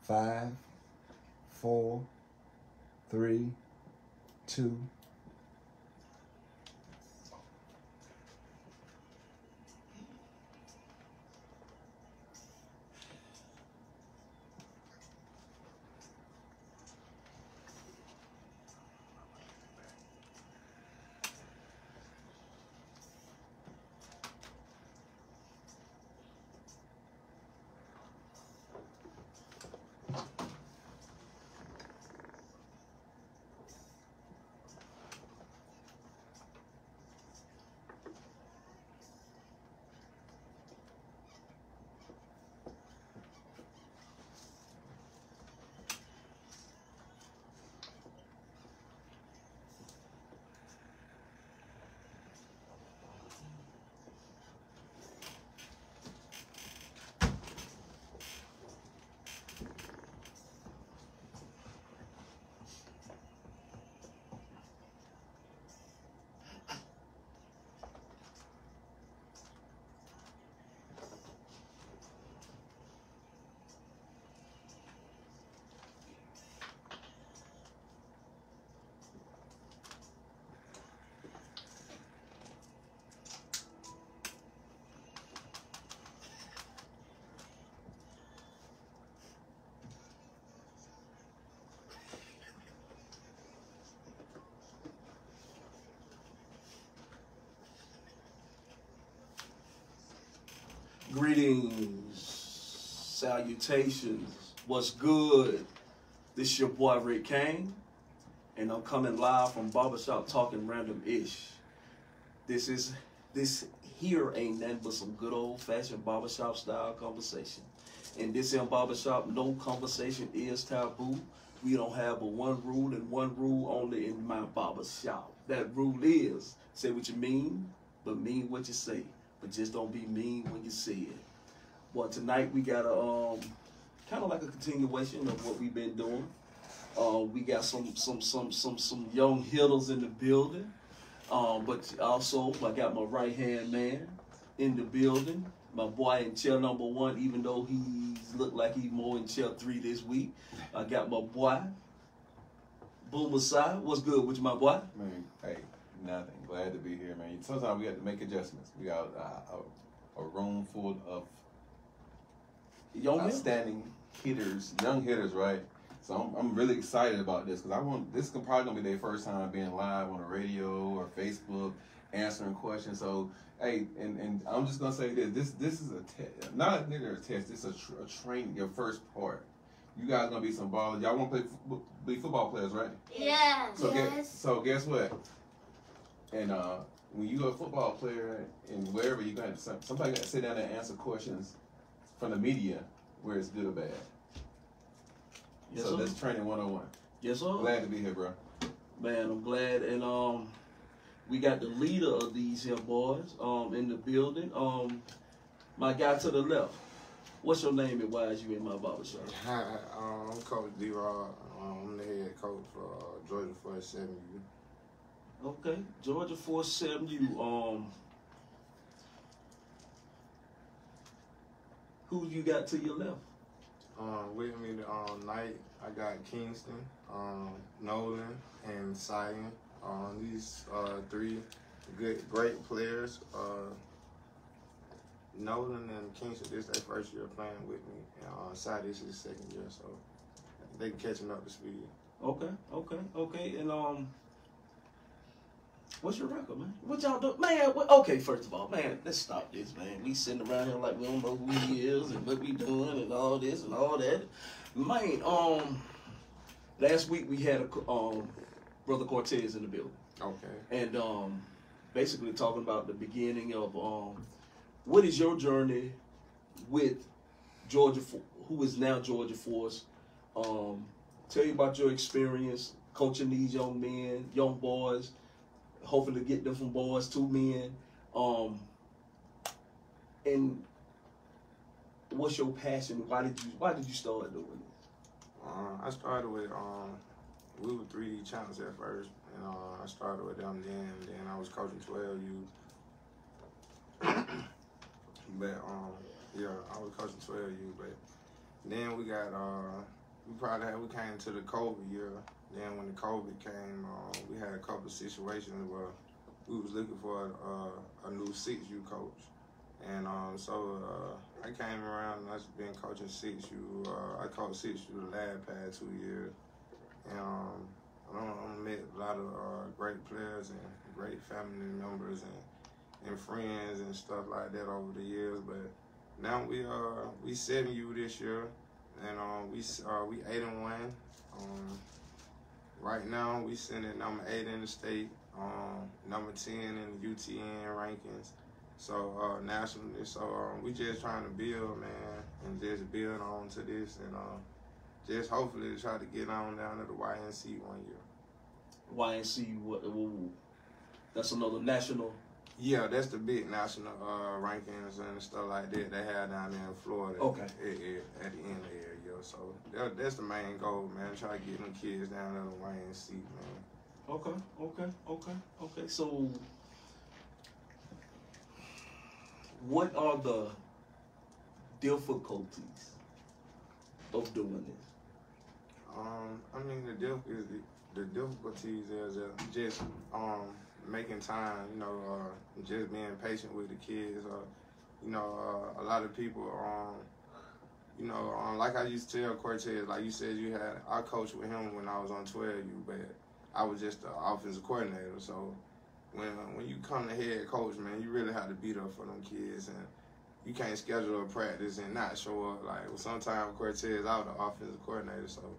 5, 4, 3, 2. Greetings, salutations, what's good? This your boy Rick Kane, and I'm coming live from Barbershop Talking Random-ish. This here ain't nothing but some good old-fashioned barbershop style conversation. And this in Barbershop, no conversation is taboo. We don't have but one rule and one rule only in my barbershop. That rule is, say what you mean, but mean what you say. But just don't be mean when you say it. Well, tonight we got a kind of like a continuation of what we've been doing. We got some young hitters in the building, but also I got my right hand man in the building. My boy in chair number 1, even though he's looked like he's more in chair 3 this week. I got my boy Boomer Side. What's good with you, my boy? Man, hey. Nothing. Glad to be here, man. Sometimes we have to make adjustments. We got a room full of outstanding hitters, young hitters, right? So I'm really excited about this because this is probably gonna be their first time being live on the radio or Facebook, answering questions. So hey, and I'm just gonna say this is a test, not a test. This is a training. Your first part. You guys gonna be some ballers. Y'all want to be football players, right? Yeah. So guess what? And when you're a football player and wherever you're going, somebody got to sit down and answer questions from the media, where it's good or bad. Yes, so that's training 101. Yes, sir. Glad to be here, bro. Man, I'm glad, and we got the leader of these here boys in the building. My guy to the left. What's your name and why is you in my barbershop? Hi, I'm Coach Dee Robb. I'm the head coach for Georgia 47U. Okay, Georgia 47U. Who you got to your left? With me tonight, I got Kingston, Nolan, and Cian. These 3 great players. Nolan and Kingston, this is their first year playing with me, and Cian, this is his second year, so they catching up to speed. Okay, and what's your record, man? What y'all do? Man, okay, first of all, man, let's stop this, man. We sitting around here like we don't know who he is and what we doing and all this and all that. Man, last week we had a Brother Cortez in the building. Okay. And basically talking about the beginning of what is your journey with Georgia, who is now Georgia Force. Tell you about your experience coaching these young men, young boys, hopefully get them from boys to men. And what's your passion? Why did you start doing it? I started with we were 3D champs at first, and I started with them then I was coaching 12U. But yeah, I was coaching 12U, but Then we got we came to the COVID year. Then when the COVID came, we had a couple of situations where we was looking for a new 6U coach. And so I came around and I've been coaching 6U. I coached 6U the last past 2 years. And I met a lot of great players and great family members and friends and stuff like that over the years. But now we 7U this year, and we 8-1. Right now we sitting at number 8 in the state, number 10 in the UTN rankings. So nationally, so we just trying to build, man, and just build on to this, and just hopefully try to get on down to the YNC one year. YNC, what? That's another national. Yeah, that's the big national rankings and stuff like that they have down there in Florida. Okay. At the end of the year. So that's the main goal, man. Try to get them kids down to the YNC, man. Okay. So, what are the difficulties of doing this? I mean, the difficulties is just making time, you know, just being patient with the kids. You know, a lot of people, you know, like I used to tell Cortez, like you said, I coached with him when I was on 12U, but I was just the offensive coordinator. So when you come to head coach, man, you really have to be there for them kids, and you can't schedule a practice and not show up. Like, well, sometimes Cortez, I was the offensive coordinator, so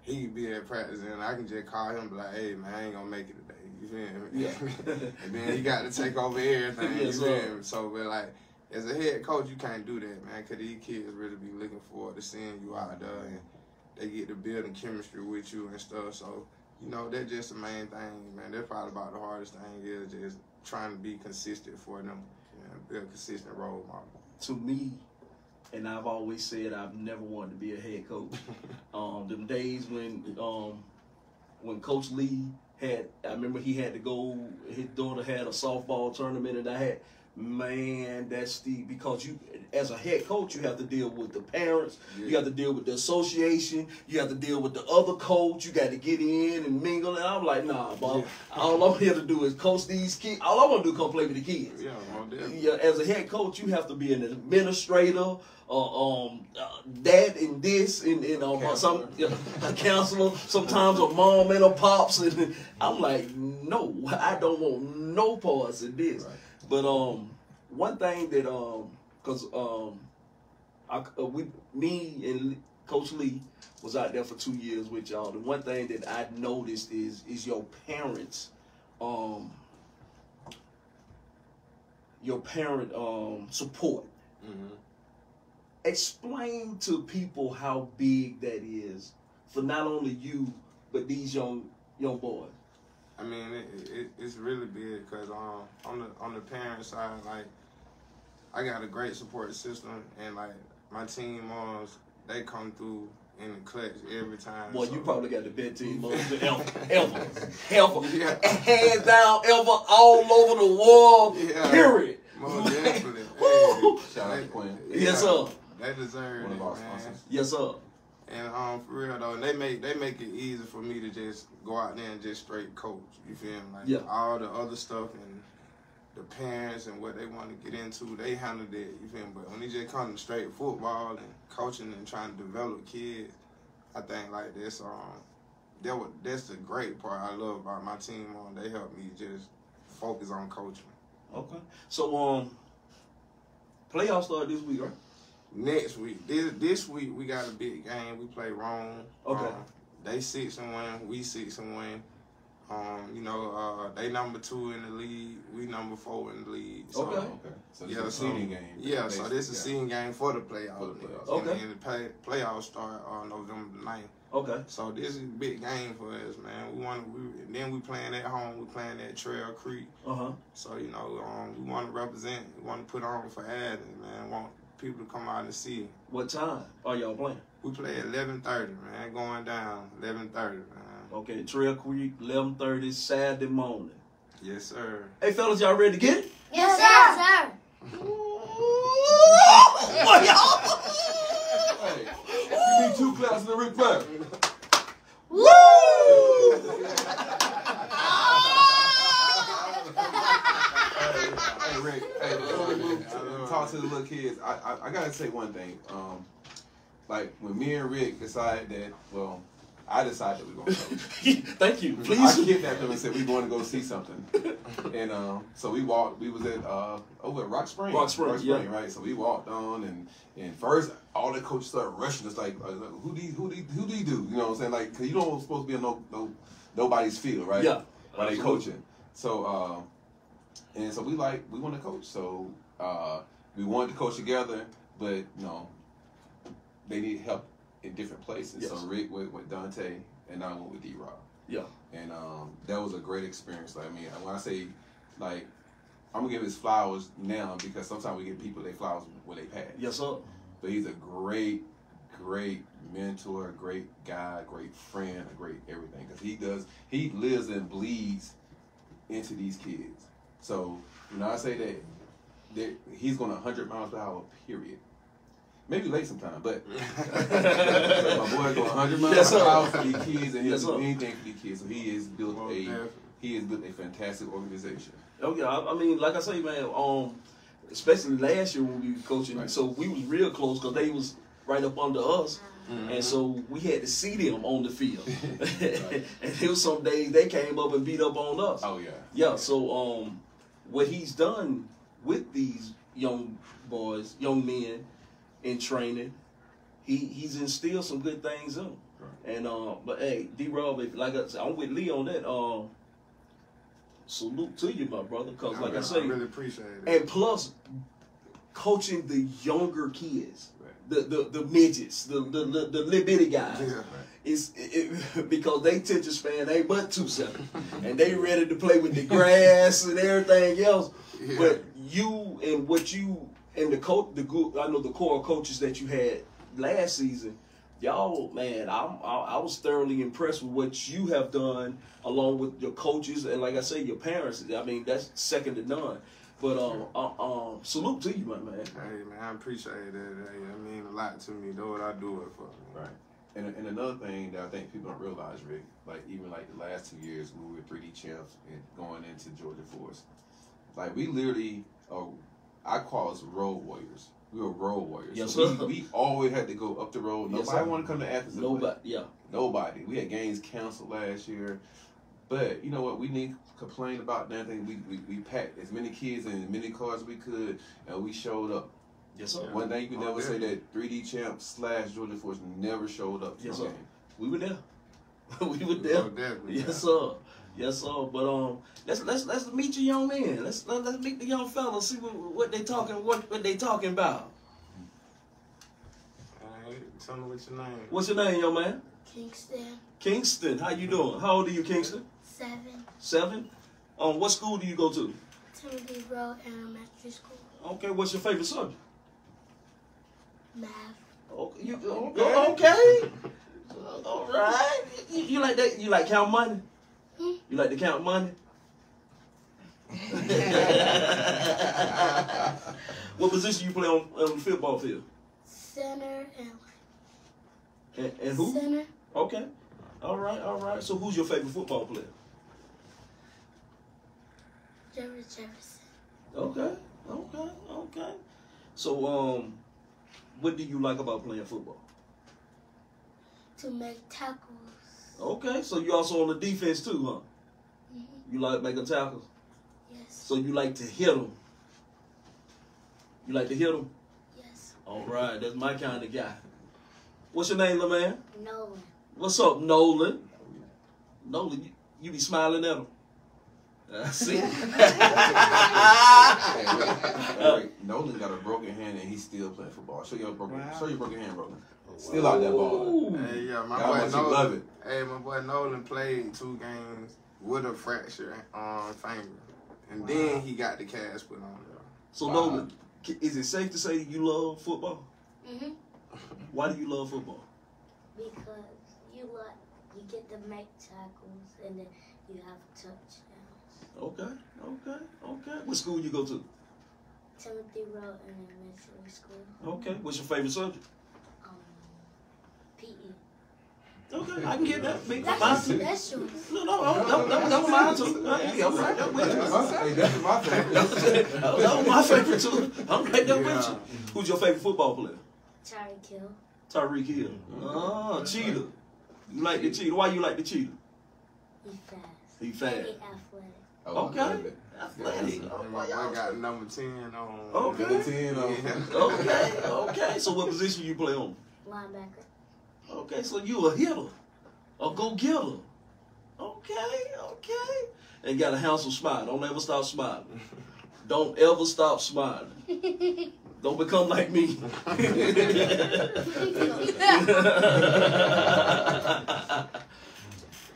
he could be at practice, and I can just call him and be like, hey, man, I ain't gonna make it today. You feel me? Yeah. And then he got to take over everything. Yes, you feel me? So, but like, as a head coach, you can't do that, man, because these kids really be looking forward to seeing you out there, and they get to building chemistry with you and stuff. So, you know, that's just the main thing, man. That's probably about the hardest thing is just trying to be consistent for them, and build a consistent role model. To me, and I've always said I've never wanted to be a head coach. Them days when Coach Lee I remember he had to go, his daughter had a softball tournament, and that's Steve, because you, as a head coach, you have to deal with the parents, you have to deal with the association, you have to deal with the other coach, you got to get in and mingle, and I'm like, nah, Bob, all I'm here to do is coach these kids, all I want to do is come play with the kids. Yeah, as a head coach, you have to be an administrator, that and this, and a counselor, sometimes a mom and a pops, and I'm like, no, I don't want no parts in this. Right. But one thing that because me and Coach Lee was out there for 2 years with y'all. The one thing that I noticed is your parents, support. Mm-hmm. Explain to people how big that is for not only you but these young boys. I mean, it's really big because on the parent side, like, I got a great support system, and like my team moms, they come through in the clutch every time. Boy, so you probably got the best team moms ever. Yeah. Hands down, ever, all over the world. Yeah. Period. Most definitely. Shout out to Quinn. Yes, sir. They deserve one it, of our man. sponsors. Yes, sir. And for real though, they make it easy for me to just go out there and just straight coach. You feel me? Like all the other stuff and the parents and what they want to get into, they handle that. You feel me? But when it just comes to straight football and coaching and trying to develop kids, I think like this that's the great part I love about my team. They help me just focus on coaching. Okay. So playoffs start this week, right? Next week. This week we got a big game. We play Rome. Okay. They 6-1. We 6-1. You know, they number 2 in the league. We number 4 in the league. So, okay. So this is a seeding game. Yeah. So this is a seeding game for the playoffs. Okay. And the playoffs start on November 9th. Okay. So this is a big game for us, man. Then we playing at home. We playing at Trail Creek. So you know, we want to represent. We want to put on for Athens, man. Want people to come out and see. What time are y'all playing? We play at 11:30, man. Going down 11:30, man. Okay, Trail Creek, 11:30 Saturday morning. Yes, sir. Hey, fellas, y'all ready to get it? Yes, sir. Boy, y'all. 2 claps and a Ric Flair. Woo! Hey Rick, hey, before we move to talk to the little kids, I gotta say one thing. Like when me and Rick decided that, well, I decided that we were gonna go. Thank you. I Please. kidnapped them and said we going to go see something. And so we walked. We was at over at Rock Spring. Rock Spring, yeah. Right. So we walked on, and first all the coaches started rushing us like who do you do? You know what I'm saying? Like, cause you don't supposed to be in nobody's field, right? Yeah. While they coaching. So and so we want to coach. So we wanted to coach together, but they need help in different places. Yes. So Rick went with Dante, and I went with Dee Robb. Yeah. And that was a great experience. Like, I mean, when I say, like, I'm gonna give his flowers now because sometimes we give people their flowers when they pass. Yes, sir. But he's a great mentor, great guy, great friend, a great everything. Because he lives and bleeds into these kids. So when I say that he's going 100 miles per hour, period. Maybe late sometime, but my boy go 100 miles per hour for these kids, and he'll do anything for these kids. So he has built a fantastic organization. Oh yeah, I mean, like I say, man, especially last year when we were coaching, Right. so we was real close because they was right up under us, Mm-hmm. and so we had to see them on the field. And there was some days they came up and beat up on us. Oh yeah. Yeah. So what he's done with these young boys, young men in training, he's instilled some good things in them. Right. And but hey, Dee Robb, like I said, I'm with Lee on that. Salute to you, my brother, because like I say, I really appreciate it. and plus coaching the younger kids, Right. the midgets, the little bitty guys. Yeah. It's because they attention span ain't but 2 seconds, and they ready to play with the grass and everything else. Yeah. But you and what you and the coach, I know the core coaches that you had last season, y'all, man, I was thoroughly impressed with what you have done along with your coaches and, like I say, your parents. I mean, that's second to none. But salute to you, my man. Hey man, I appreciate that. Hey, it mean a lot to me. Know what I do it for. Right. And another thing that I think people don't realize, Rick, like even like the last 2 years when we were 3D champs and going into Georgia Force, like we literally, I call us road warriors. We were road warriors. Yes, so sir. we always had to go up the road. Yes, Nobody sir. wanted to come to Athens. and Nobody, play. yeah. Nobody. We had games canceled last year. But you know what? We need to complain about nothing. We packed as many kids and as many cars as we could, and we showed up. Yes, sir. One thing you can never say that 3D champ / Georgia Force never showed up to Yes, no sir. game. We were there. We were there. Oh, definitely. Yes, sir. Yes, sir. But let's meet your young man. Let's meet the young fellas. See what they talking about. Hey, tell me what's your name. What's your name, young man? Kingston, Kingston. How you doing? How old are you, Kingston? 7, 7. What school do you go to? Timothy Road Elementary School. Okay. What's your favorite subject? Math. Okay. Okay. All right. You like that? You like count money? Hmm? You like to count money? What position you play on the football field? Center And who? Center. Okay. All right. So who's your favorite football player? Jefferson. Okay. So what do you like about playing football? To make tackles. Okay. So you also on the defense too, huh? Mm-hmm. You like making tackles. Yes. So you like to hit them. You like to hit them? Yes. All right. That's my kind of guy. What's your name, little man? Nolan. What's up, Nolan? Nolan, you be smiling at him. See? Hey, wait. Nolan got a broken hand and he's still playing football. Show your broken hand, Roland. Still out that ball. Ooh. Hey, yeah, my God boy must you love Nolan. it. Hey, my boy Nolan played 2 games with a fracture finger, and then he got the cast put on there. So, Wow. Nolan, is it safe to say you love football? Mm-hmm. Why do you love football? Because you get to make tackles and then you have touchdowns. Okay. What school you go to? Timothy Road Elementary School. Okay. What's your favorite subject? PE. Okay, I can get that. Mine That's too. that's yours. No, that was mine too. Yeah, I'm right there with you. Hey, that's my favorite. That was my favorite too. I'm right there with you. Who's your favorite football player? Tyreek Hill. Tyreek Hill. Oh, Cheetah. You like the Cheetah? Why you like the Cheetah? He's fast. He fast. He athletic. Oh, Okay. athletic. Athletic. And my boy got number 10 on. Okay. Number 10 on. Okay. So what position you play on? Linebacker. Okay, so you a hitter, a go-getter. Okay. And got a handsome smile. Don't ever stop smiling. Don't ever stop smiling. Don't become like me.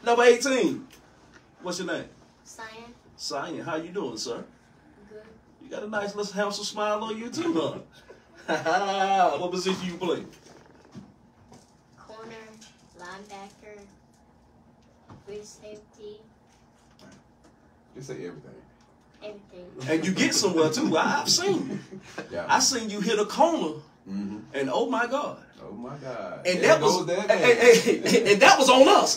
Number 18. What's your name? Cian. Cian. How you doing, sir? Good. You got a nice little handsome smile on you too, huh? What position you play? Corner. Linebacker. Free safety. Just say everything. Everything. And you get somewhere too. I've seen you. Yeah. I seen you hit a corner, Mm-hmm. and oh my God. Oh my God. And There that goes was that man. and that was on us.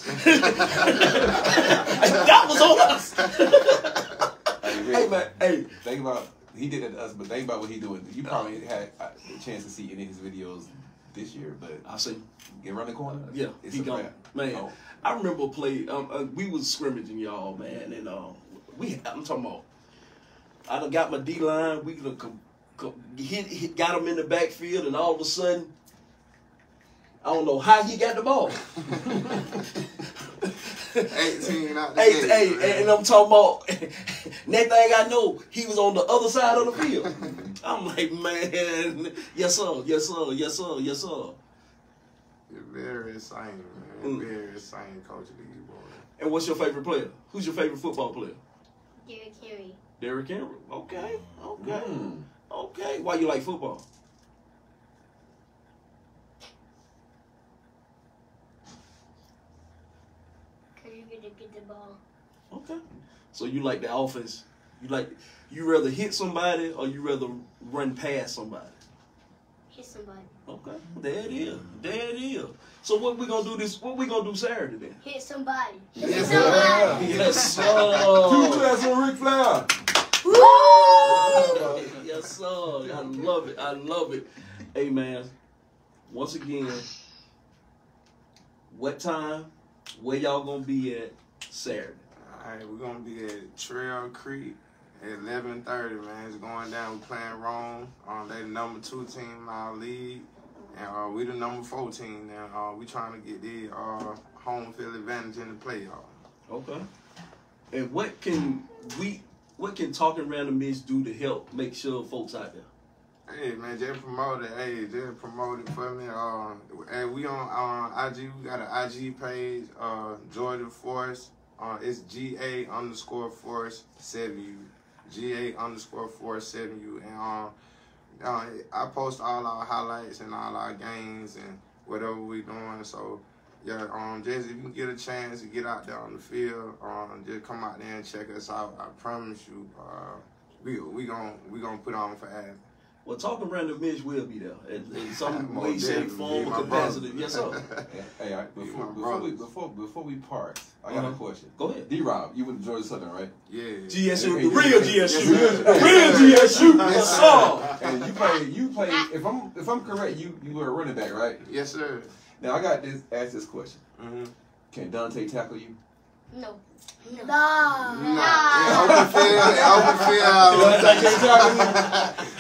That was on us. Hey, Rick, Hey man, hey. think about he did it to us, but think about what he doing. You probably had a chance to see any of his videos this year, but I see. get around the corner. Yeah, it's he a gone. wrap. Man, Oh. I remember we was scrimmaging y'all, man, and I'm talking about. I done got my D line. We done got him in the backfield, and all of a sudden, I don't know how he got the ball. 18 out the Hey, gate, hey, man. and I'm talking about. Next thing I know, he was on the other side of the field. I'm like, man, yes sir. You're very exciting, man. Very exciting, Coach Dee, boy. And what's your favorite player? Who's your favorite football player? Derrick Henry. Derrick Henry. Okay. Mm. Okay. Why you like football? Cause you're gonna get the ball. Okay. So you like the offense? You rather hit somebody or you rather run past somebody? Hit somebody. Okay. There it is. So what we gonna do Saturday then? Hit somebody. Yes, Hit sir. somebody. Yes, sir. Two class on Ric Flair. Yes, sir. I love it. Hey, man. Once again, what time? Where y'all gonna be at Saturday? All right, we're gonna be at Trail Creek at 11:30, man. It's going down. We're playing Rome. They the number 2 team in our league, and we the number 4 team now. We trying to get the home field advantage in the playoff. Okay. And what can Talking Random-ish do to help make sure folks out there? Hey, man, just promote it. Hey, just promote it for me. And we on IG. We got an IG page, Georgia Force. It's GA_Force7U. GA_Force7U. And I post all our highlights and all our games and whatever we doing. So yeah, just if you can get a chance to get out there on the field, just come out there and check us out. I promise you, we gonna put on for ass. Well, Talking Random-ish will be there in some Most way, shape, definitely. form, My or capacity. brother. Yes, sir. Hey, before we part, I got a question. Go ahead. Dee Robb, you went to Georgia Southern, right? Yeah. GSU, the Hey, real hey, GSU, yes, the real GSU. Yes, sir. And you play. If I'm correct, you were a running back, right? Yes, sir. Now I got ask this question. Mm-hmm. Can Dante tackle you? No. Open field.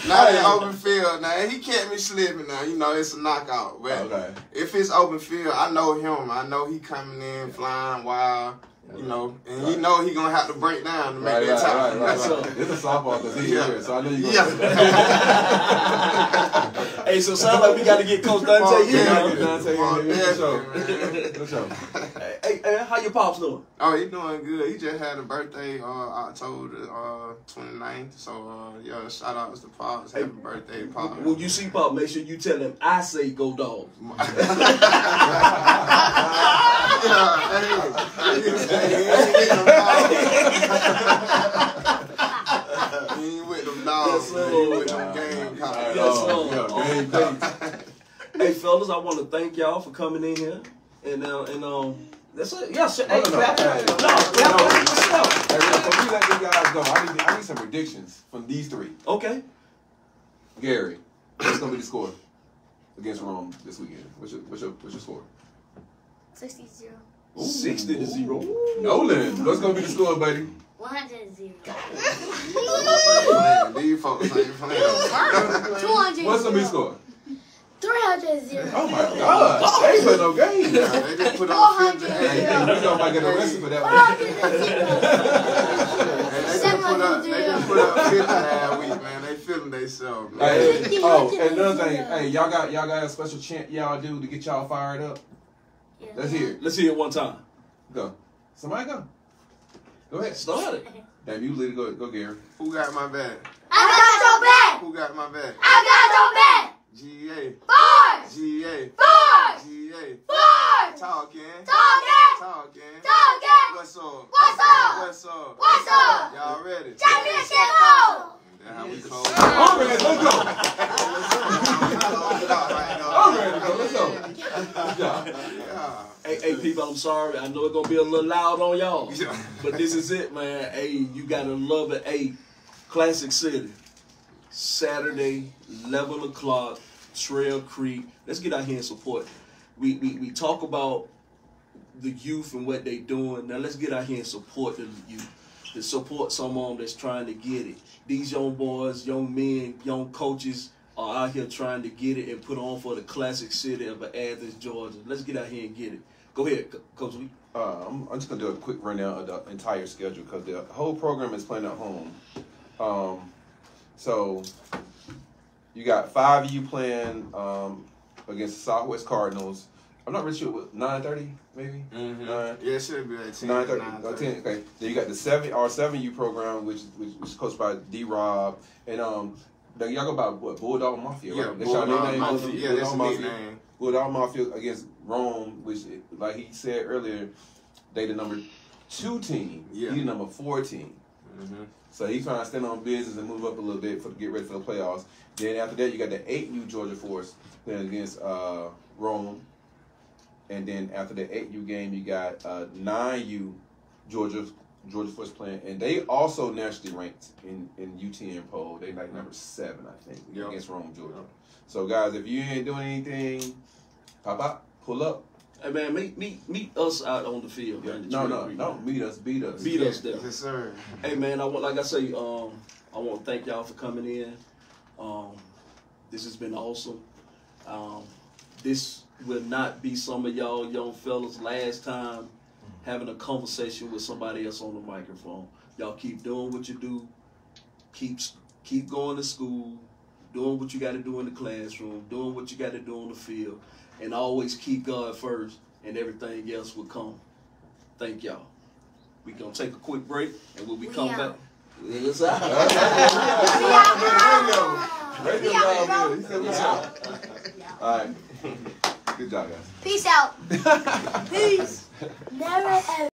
Not in open field. Now he kept me slipping. Now you know it's a knockout. But Okay. if it's open field, I know him. I know he coming in flying wild. You know, and he know he gonna have to break down to make that tackle. Right. It's a softball because he's here, so I know you're gonna. Hey, so sound like we got to get Coach Dante here. Dante for sure. Hey, how your pops doing? Oh, he doing good. He just had a birthday October 29th. So yeah, shout outs to Pops. Happy birthday, Pops. When you see Pop, make sure you tell him I say go Dogs. He ain't with them dogs. He with them game cops. Hey, fellas, I I want to thank y'all for coming in here. And that's it. Yes, hey, No. before we let these guys go, I need some predictions from these three. Okay. Gary, what's gonna be the score against Rome this weekend? What's your score? 60-0. 60-0. Nolan, what's gonna be the score, buddy? 100-0. These folks ain't playing. 200. What's gonna be the score? 300-0. Oh my God! They ain't playing no games. They just put on 50. Hey, you know, might get arrested for that one. They just put up 50 last week, man. They feeling themselves, man. Hey, and another thing, hey, y'all got a special chant y'all do to get y'all fired up. Yeah. Let's hear it. Let's hear it one time. Go. Somebody go. Go ahead. Start it. Damn, you lead it. Go, Gary. Who got my back? I got your back. Who got my back? I got your back. GA. Boys. GA. Boys. GA. Boys. Talking. Talking. Talking. Talking. What's up? What's up? What's up? What's up? Y'all ready? Championship goal. That's how we close. I'm ready. Let's go. I'm ready to go. Let's go. Good job. Hey, people, I'm sorry. I know it's gonna be a little loud on y'all, but this is it, man. Hey, you gotta love it. Hey, Classic City, Saturday, 11 o'clock, Trail Creek. Let's get out here and support. We talk about the youth and what they doing. Now let's get out here and support the youth. To support someone that's trying to get it. These young boys, young men, young coaches are out here trying to get it and put on for the Classic City of Athens, Georgia. Let's get out here and get it. Go ahead, Coach Lee. I'm just going to do a quick rundown of the entire schedule because the whole program is playing at home. So you got 5U playing against the Southwest Cardinals. I'm not really sure what, 9:30 maybe? Mm-hmm. 9? Yeah, it should be like 10. 9:30. 10, okay. Then you got the 7U program, which is coached by Dee Robb. And then y'all go by what? Bulldawg Mafia, right? Yeah, That's y'all Bulldawg name? Mafia. Yeah, that's Bulldawg the Mafia. name. Bulldawg Mafia against Rome, which, like he said earlier, they the number 2 team. Yeah. He the number 4 team. Mm-hmm. So he's trying to stand on business and move up a little bit to get ready for the playoffs. Then after that, you got the 8U Georgia Force playing against Rome. And then after the 8U game, you got 9U Georgia Force playing. And they also nationally ranked in UTN poll. They like number 7, I think, against Rome, Georgia. So, guys, if you ain't doing anything, pop out, pull up. Hey, man, meet us out on the field, man. No, meet us, beat us. Beat us there. Yes, sir. Hey, man, I want to thank y'all for coming in. This has been awesome. This will not be some of y'all young fellas last time having a conversation with somebody else on the microphone. Y'all keep doing what you do. Keep going to school, doing what you got to do in the classroom, doing what you got to do on the field, and always keep God first, and everything else will come. Thank y'all. We're going to take a quick break, and when we come back. It's out. Radio loud. He said we out. All right. Good job, guys. Peace out. Peace. Never ever.